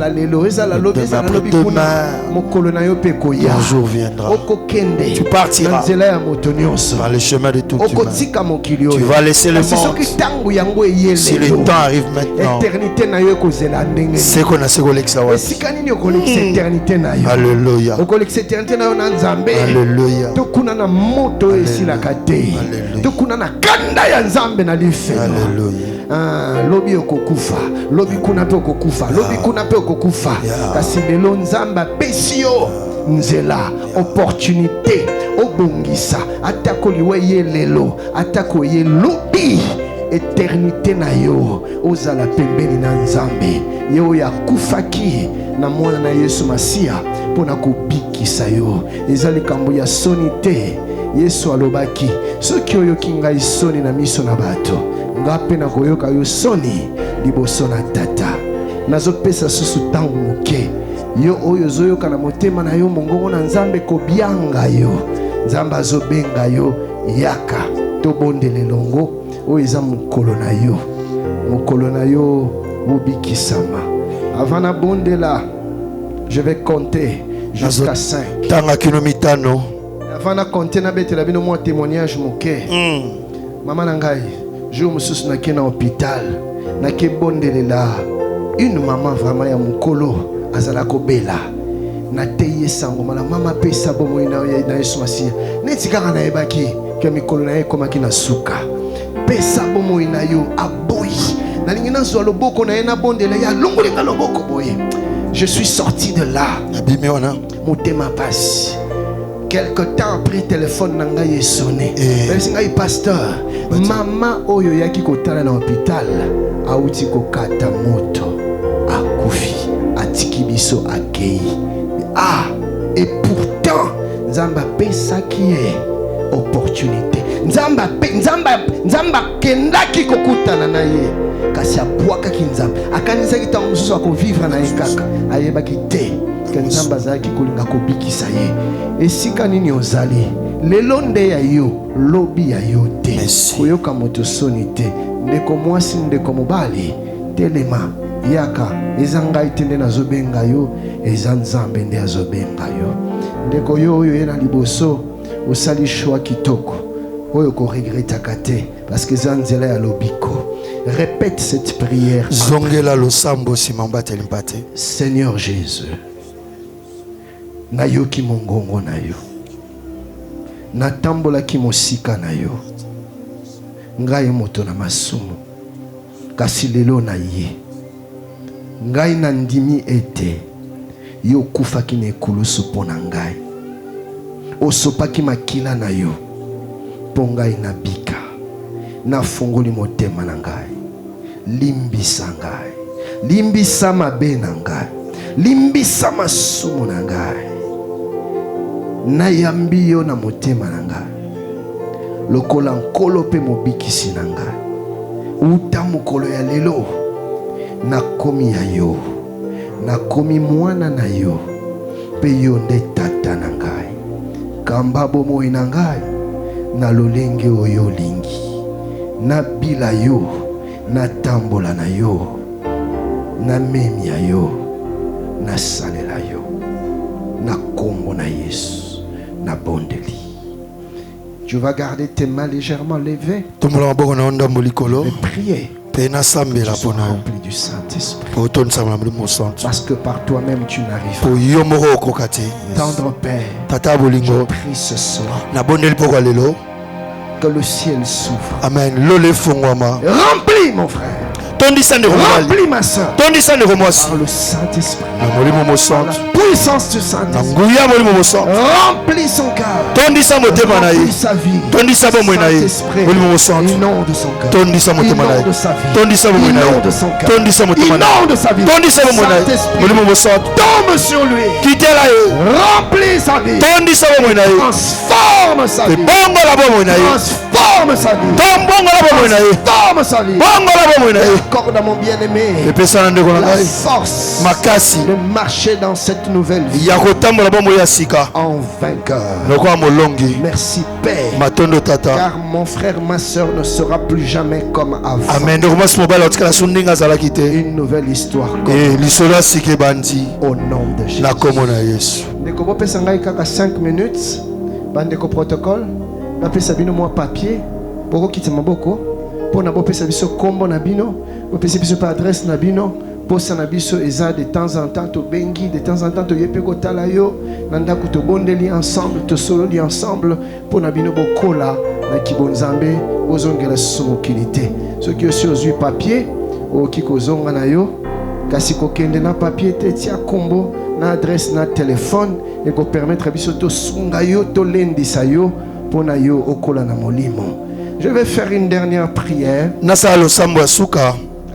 jour viendra. Tu partiras dans le chemin de toute humain. Tu vas laisser le monde. Si le temps arrive maintenant, c'est qu'on a ce Alléluia. Alléluia. Tokunana moto esilaka te. Tokunana kanda ya nzambe na lifelo. Lobi okokufa, lobi kuna pe okokufa, lobi kuna pe okokufa. Kasi lelo nzambe apesi yo nzela opportunité obongisa atako liwe ye lelo atako ye lobi éternité na yo ozala pembeni na nzambe yo ya kufaki na mwana na Yesu Masia pona kobikisa yo ezali kambo ya soni te. Yesu alobaki soki oyoki ngai soni na miso na bato ngape na koyoka yo soni liboso na tata. Nazopesa susu tangu moke yo oyo zoyoka na motema na yo mongongo na nzambe kobianga yo nzambe azobenga yo yaka tobondele longo oyo eza mokolo na yo obikisama. Avant na bondela je vais compter jusqu'à 5. Tanga kinomitano. Avant na compter na betela bino mo témoignage moke. Maman nangai jour mususu na kena hôpital na ke bondelela une maman vraiment ya mokolo azala ko bela na teye sango mala mama pesa bomo na Yesu Masia neti kaka na ebaki ke mikolo na ye komaki na suka pesa bomo na yo aboyi na lingi na zo loboko na ye na bondela ya longolinga loboko boye. Je suis sorti de là. Motema passe. Quelque temps après, téléphone nanga est sonné. Ngai pasteur, maman oyo yaki kotala na hôpital, auti ko kata moto, akufi, atiki biso akei. Et pourtant, nzamba pesa qui est opportunité. Nzamba kendaki kokutana na ye. Kasi abwaka kinzamba akanisa kitango mususu akovivre na ye kaka ayebaki te ke nzamba azalaki kolinga kobikisa ye. Esika nini ozali lelo nde ya yo lobi ya yo te koyoka moto soni te. Ndeko mwasi ndeko mobali telema yaka eza ngai te nde nazobenga yo eza nzambe nde azobenga yo. Ndeko yo oyo ye na liboso osali shwa kitoko oyo ko regretta kate parce que zanzela ya lobiko. Répète cette prière. Zongela lo sambo simamba telimpate. Seigneur Jésus. Nayoki mongongo na yo. Natambola ki mosika na yo. Ngai moto na masumu. Kasi lelo na ye. Ngai na ndimi ete. Yo kufaki na ekulusu pona ngai. Osopaki makila na yo. Po ngai na bika. Na fungoli motema na ngai. Limbisa ngai. Limbisa mabe na ngai. Limbisa masumu na ngai. Na yambi yo na motema na ngai. Lokola nkolo pe mobikisi na ngai. Uta mokolo ya lelo. Nakomi ya yo. Nakomi mwana na yo. Pe yo nde tata na ngai. Kamba bomoi na ngai. Na lolenge oyo lingi. Na bila yo. Na tambola na yo. Na memi ya yo. Na salela yo. Na kombo na Yesu. Na bondeli. Tu vas garder tes mains légèrement levées. Et prier. Rempli du Saint-Esprit. Parce que par toi-même tu n'arrives pas. Tendre Père, je prie ce soir que le ciel s'ouvre. Amen. Remplis mon frère. Remplis ma soeur. Par le Saint-Esprit. Par la puissance du Saint-Esprit. Remplis son cœur. Remplis sa vie. Saint-Esprit. Inonde de son cœur. Inonde de sa vie. Inonde de son cœur. Inonde de sa vie. Saint-Esprit. Tombe sur lui. Remplis sa vie. Transforme sa vie. Transforme sa vie. Transforme sa vie. Accorde à mon bien-aimé la force de marcher dans cette nouvelle vie en vainqueur. Merci Père, car mon frère, ma soeur ne sera plus jamais comme avant. Amen. Une nouvelle histoire au nom de Jésus. Ndeko bopesa ngai kaka 5 minutes bandeko protocole bapesa bino mwa papier poko kita maboko pona bopesa biso kombo na bino bopesa biso pa adresse na bino posa na biso eza de temps en temps to bengi de temps en temps to yepe ko tala yo na ndako to bondeli ensemble to sololi ensemble pona bino bokola na kibonzambe ozongela somokilité soki osi ozwi papier okiko zonga na yo kasi kokende na papier te tia kombo na adresse na téléphone et ko permettre biso to sunga yo to lendisa yo pona yo okola na molimo. Je vais faire une dernière prière.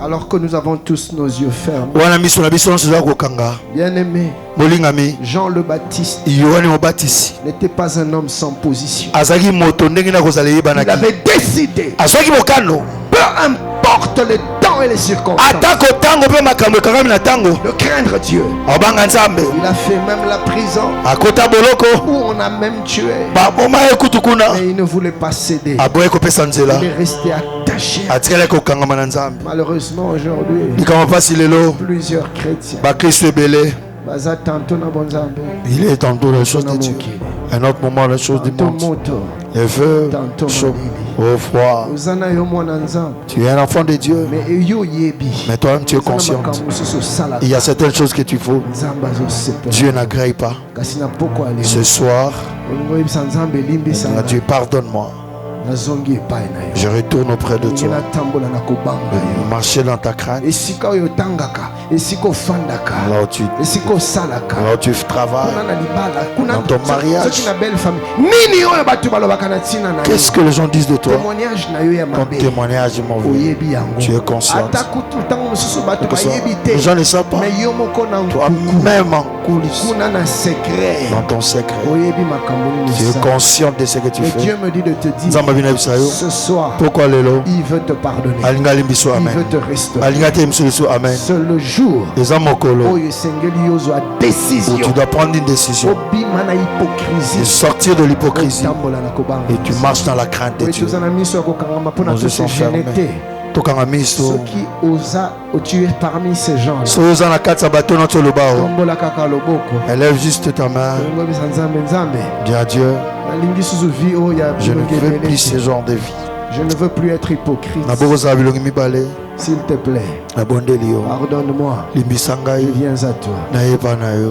Alors que nous avons tous nos yeux fermés. Bien-aimé, Jean le Baptiste n'était pas un homme sans position. Il avait décidé, peu importe les temps et les circonstances, de craindre Dieu. Il a fait même la prison où on a même tué. Mais il ne voulait pas céder. Il est resté attaché. Malheureusement aujourd'hui, plusieurs chrétiens, il est tantôt la chose de Dieu, un autre moment la chose du monde, les feux, chaud, au froid. Tu es un enfant de Dieu, mais toi-même tu es conscient. Il y a certaines choses que tu faut. Dieu n'agrée pas. Ce soir, Dieu pardonne-moi. Je retourne auprès de toi. Marcher dans ta crainte. Là où tu travailles, dans ton mariage. Qu'est-ce que les gens disent de toi? Ton témoignage est mauvais. Tu es conscient. Les gens ne savent pas. Toi-même en coulisses, dans ton secret, tu es conscient de ce que tu fais. Dieu me dit de te dire, ce soir, il veut te pardonner. Il veut te restaurer. C'est le jour où tu dois prendre une décision et sortir de l'hypocrisie et tu marches dans la crainte de Dieu. Nos yeux sont fermés. Ceux qui osent tuer parmi ces gens, élève juste ta main. Dis à Dieu, Je ne veux plus ce genre de vie. Je ne veux plus être hypocrite. S'il te plaît, pardonne-moi. Je viens à toi.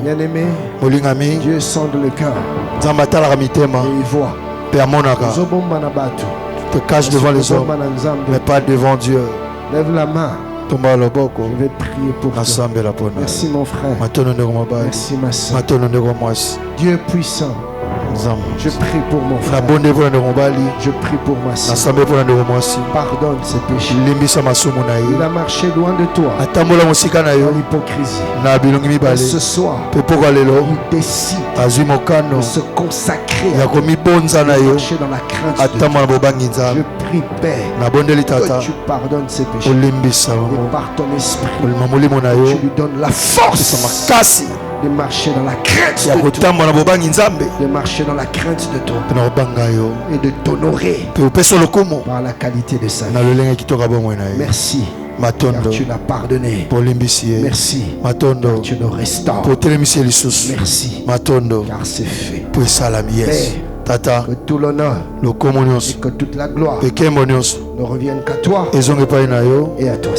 Bien-aimé, Dieu sonde le cœur. Et il voit. Te cache devant les hommes, mais pas devant Dieu. Lève la main. Je vais prier pour toi. Merci mon frère. Merci ma soeur. Dieu puissant. Je prie pour mon frère. Je prie pour ma soeur. Pardonne ses péchés. Il a marché loin de toi. Dans l'hypocrisie. Et ce soir, il décide de se consacrer à marcher dans la crainte de Dieu. Je prie, Père, que tu pardonnes ses péchés. Et par ton esprit, tu lui donnes la force de marcher dans la crainte de toi. De marcher dans la crainte de toi. Et de t'honorer par la qualité de sa vie. Merci. Car tu l'as pardonné. Merci. Car tu le restaures. Merci. Car c'est fait. Père, que tout l'honneur et que toute la gloire ne reviennent qu'à toi et à toi.